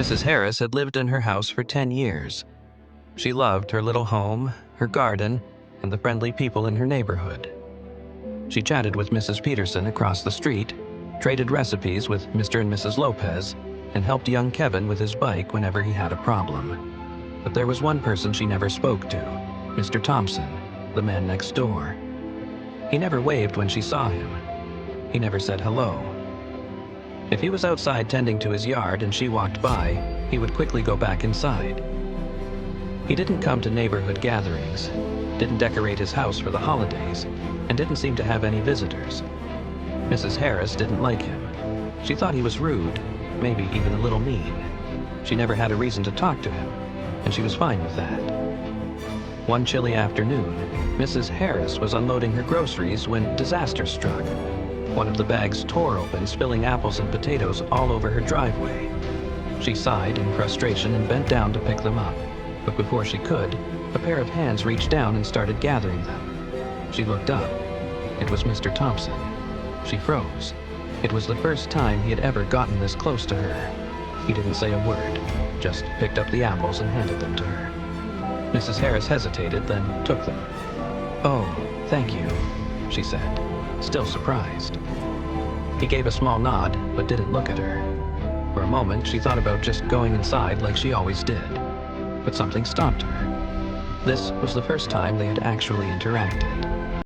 Mrs. Harris had lived in her house for 10 years. She loved her little home, her garden, and the friendly people in her neighborhood. She chatted with Mrs. Peterson across the street, traded recipes with Mr. and Mrs. Lopez, and helped young Kevin with his bike whenever he had a problem. But there was one person she never spoke to, Mr. Thompson, the man next door. He never waved when she saw him. He never said hello. If he was outside tending to his yard and she walked by, he would quickly go back inside. He didn't come to neighborhood gatherings, didn't decorate his house for the holidays, and didn't seem to have any visitors. Mrs. Harris didn't like him. She thought he was rude, maybe even a little mean. She never had a reason to talk to him, and she was fine with that. One chilly afternoon, Mrs. Harris was unloading her groceries when disaster struck. One of the bags tore open, spilling apples and potatoes all over her driveway. She sighed in frustration and bent down to pick them up, but before she could, a pair of hands reached down and started gathering them. She looked up. It was Mr. Thompson. She froze. It was the first time he had ever gotten this close to her. He didn't say a word, just picked up the apples and handed them to her. Mrs. Harris hesitated, then took them. "Oh, thank you," she said, still surprised. He gave a small nod, but didn't look at her. For a moment, she thought about just going inside like she always did. But something stopped her. This was the first time they had actually interacted.